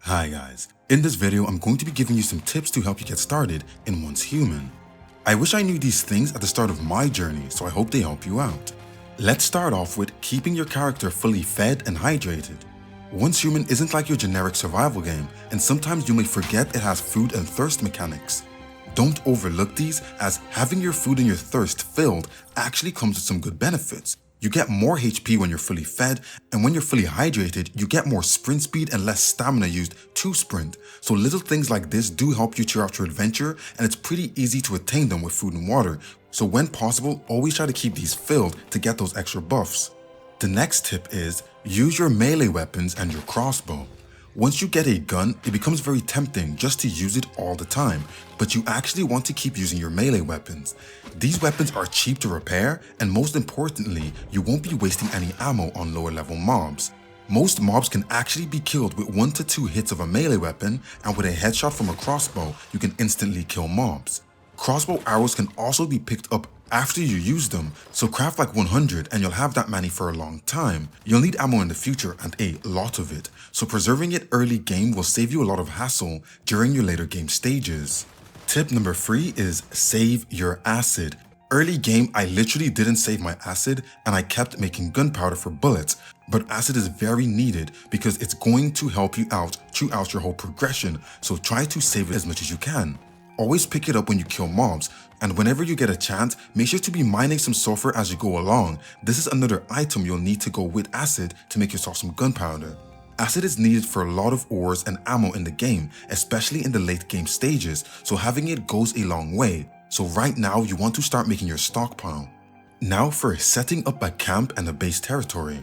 Hi guys, in this video I'm going to be giving you some tips to help you get started in Once Human. I wish I knew these things at the start of my journey, so I hope they help you out. Let's start off with keeping your character fully fed and hydrated. Once Human isn't like your generic survival game, and sometimes you may forget it has food and thirst mechanics. Don't overlook these, as having your food and your thirst filled actually comes with some good benefits. You get more HP when you're fully fed, and when you're fully hydrated, you get more sprint speed and less stamina used to sprint. So little things like this do help you cheer out your adventure, and it's pretty easy to attain them with food and water. So when possible, always try to keep these filled to get those extra buffs. The next tip is use your melee weapons and your crossbow. Once you get a gun, it becomes very tempting just to use it all the time, but you actually want to keep using your melee weapons. These weapons are cheap to repair, and most importantly, you won't be wasting any ammo on lower level mobs. Most mobs can actually be killed with 1 to 2 hits of a melee weapon, and with a headshot from a crossbow, you can instantly kill mobs. Crossbow arrows can also be picked up after you use them, so craft like 100 and you'll have that many for a long time. You'll need ammo in the future and a lot of it, so preserving it early game will save you a lot of hassle during your later game stages. Tip number 3 is save your acid. Early game, I literally didn't save my acid and I kept making gunpowder for bullets, but acid is very needed because it's going to help you out throughout your whole progression, so try to save it as much as you can. Always pick it up when you kill mobs, and whenever you get a chance, make sure to be mining some sulfur as you go along. This is another item you'll need to go with acid to make yourself some gunpowder. Acid is needed for a lot of ores and ammo in the game, especially in the late game stages, so having it goes a long way. So right now you want to start making your stockpile. Now for setting up a camp and a base territory.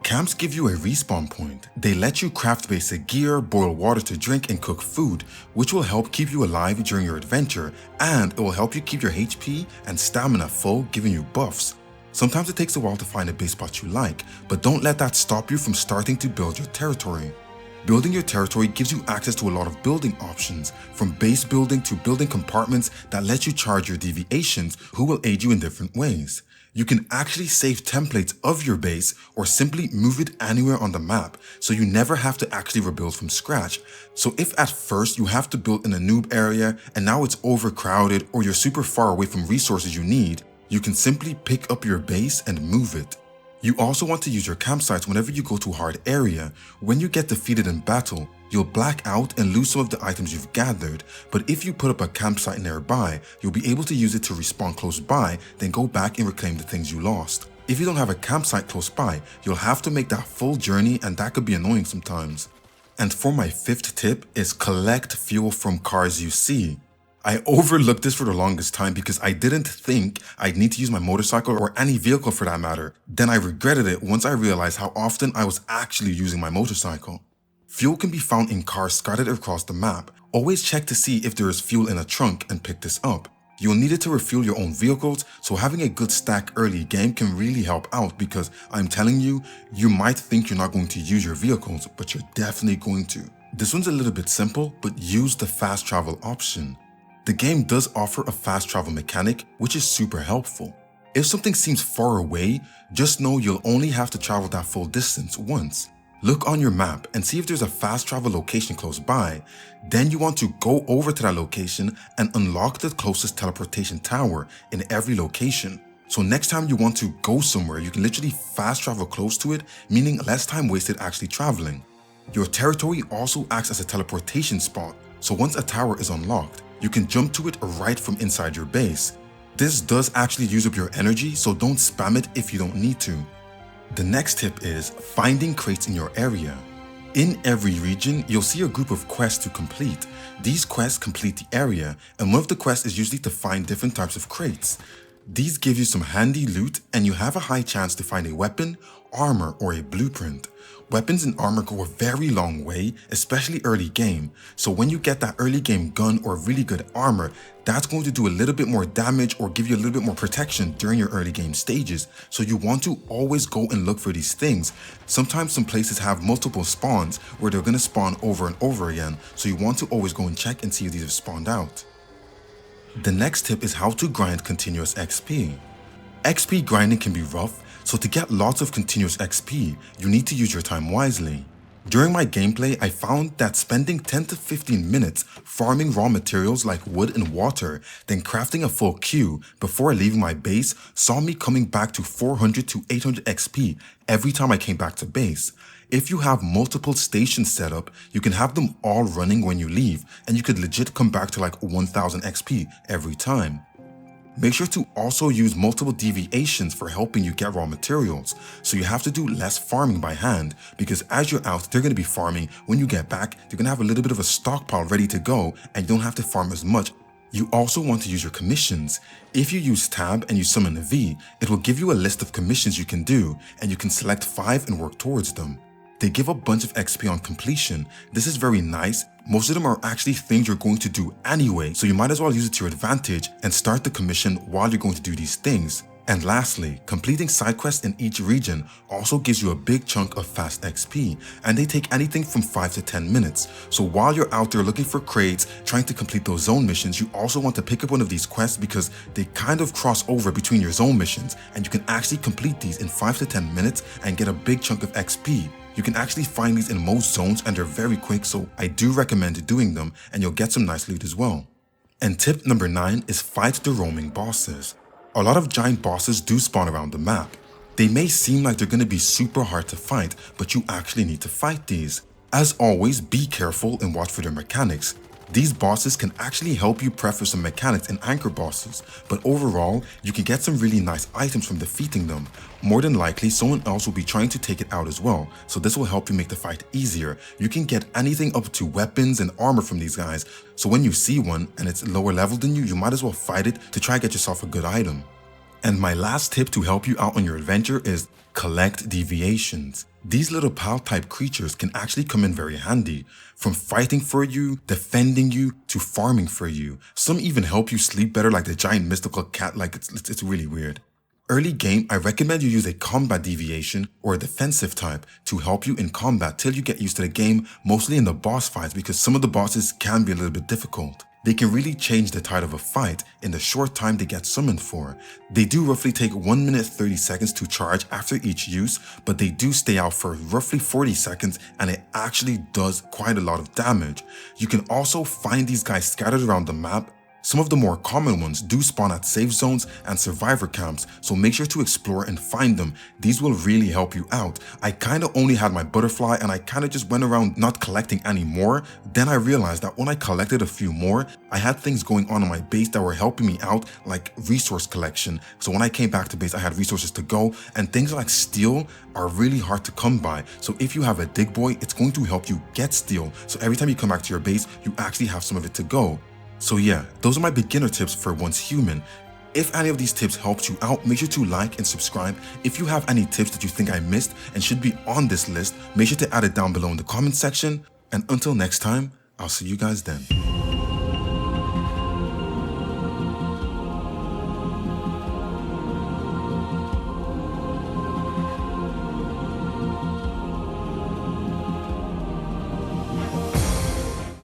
Camps give you a respawn point. They let you craft basic gear, boil water to drink, and cook food, which will help keep you alive during your adventure, and it will help you keep your HP and stamina full, giving you buffs. Sometimes it takes a while to find a base spot you like, but don't let that stop you from starting to build your territory. Building your territory gives you access to a lot of building options, from base building to building compartments that let you charge your deviations, who will aid you in different ways. You can actually save templates of your base or simply move it anywhere on the map, so you never have to actually rebuild from scratch. So if at first you have to build in a noob area and now it's overcrowded or you're super far away from resources you need, you can simply pick up your base and move it. You also want to use your campsites whenever you go to a hard area. When you get defeated in battle, you'll black out and lose some of the items you've gathered, but if you put up a campsite nearby, you'll be able to use it to respawn close by, then go back and reclaim the things you lost. If you don't have a campsite close by, you'll have to make that full journey, and that could be annoying sometimes. And for my 5th tip is collect fuel from cars you see. I overlooked this for the longest time because I didn't think I'd need to use my motorcycle or any vehicle for that matter. Then I regretted it once I realized how often I was actually using my motorcycle. Fuel can be found in cars scattered across the map. Always check to see if there is fuel in a trunk and pick this up. You'll need it to refuel your own vehicles, so having a good stack early game can really help out, because I'm telling you, you might think you're not going to use your vehicles, but you're definitely going to. This one's a little bit simple, but use the fast travel option. The game does offer a fast travel mechanic, which is super helpful. If something seems far away, just know you'll only have to travel that full distance once. Look on your map and see if there's a fast travel location close by. Then you want to go over to that location and unlock the closest teleportation tower in every location. So next time you want to go somewhere, you can literally fast travel close to it, meaning less time wasted actually traveling. Your territory also acts as a teleportation spot, so once a tower is unlocked, you can jump to it right from inside your base. This does actually use up your energy, so don't spam it if you don't need to. The next tip is finding crates in your area. In every region, you'll see a group of quests to complete. These quests complete the area, and one of the quests is usually to find different types of crates. These give you some handy loot, and you have a high chance to find a weapon, armor, or a blueprint. Weapons and armor go a very long way, especially early game, so when you get that early game gun or really good armor, that's going to do a little bit more damage or give you a little bit more protection during your early game stages, so you want to always go and look for these things. Sometimes some places have multiple spawns where they're going to spawn over and over again, so you want to always go and check and see if these have spawned out. The next tip is how to grind continuous XP. XP grinding can be rough, so to get lots of continuous XP, you need to use your time wisely. During my gameplay, I found that spending 10 to 15 minutes farming raw materials like wood and water, then crafting a full queue before leaving my base saw me coming back to 400 to 800 XP every time I came back to base. If you have multiple stations set up, you can have them all running when you leave, and you could legit come back to like 1000 XP every time. Make sure to also use multiple deviations for helping you get raw materials, so you have to do less farming by hand, because as you're out, they're going to be farming. When you get back, you're going to have a little bit of a stockpile ready to go, and you don't have to farm as much. You also want to use your commissions. If you use tab and you summon a V, it will give you a list of commissions you can do, and you can select 5 and work towards them. They give a bunch of XP on completion. This is very nice. Most of them are actually things you're going to do anyway, so you might as well use it to your advantage and start the commission while you're going to do these things. And lastly, completing side quests in each region also gives you a big chunk of fast XP, and they take anything from 5 to 10 minutes. So while you're out there looking for crates, trying to complete those zone missions, you also want to pick up one of these quests because they kind of cross over between your zone missions, and you can actually complete these in 5 to 10 minutes and get a big chunk of XP. You can actually find these in most zones and they're very quick, so I do recommend doing them, and you'll get some nice loot as well. And tip number 9 is fight the roaming bosses. A lot of giant bosses do spawn around the map. They may seem like they're going to be super hard to fight, but you actually need to fight these. As always, be careful and watch for their mechanics. These bosses can actually help you prep for some mechanics in anchor bosses, but overall, you can get some really nice items from defeating them. More than likely, someone else will be trying to take it out as well, so this will help you make the fight easier. You can get anything up to weapons and armor from these guys, so when you see one and it's lower level than you might as well fight it to try to get yourself a good item. And my last tip to help you out on your adventure is collect deviations. These little pal type creatures can actually come in very handy, from fighting for you, defending you, to farming for you. Some even help you sleep better, like the giant mystical cat. Like it's really weird. Early game, I recommend you use a combat deviation or a defensive type to help you in combat till you get used to the game, mostly in the boss fights, because some of the bosses can be a little bit difficult. They can really change the tide of a fight in the short time they get summoned for. They do roughly take 1 minute 30 seconds to charge after each use, but they do stay out for roughly 40 seconds, and it actually does quite a lot of damage. You can also find these guys scattered around the map. Some of the more common ones do spawn at safe zones and survivor camps, so make sure to explore and find them. These will really help you out. I kinda only had my butterfly and I kinda just went around not collecting any more. Then I realized that when I collected a few more, I had things going on in my base that were helping me out, like resource collection. So when I came back to base, I had resources to go, and things like steel are really hard to come by. So if you have a dig boy, it's going to help you get steel. So every time you come back to your base, you actually have some of it to go. So yeah, those are my beginner tips for Once Human. If any of these tips helped you out, make sure to like and subscribe. If you have any tips that you think I missed and should be on this list, make sure to add it down below in the comment section. And until next time, I'll see you guys then.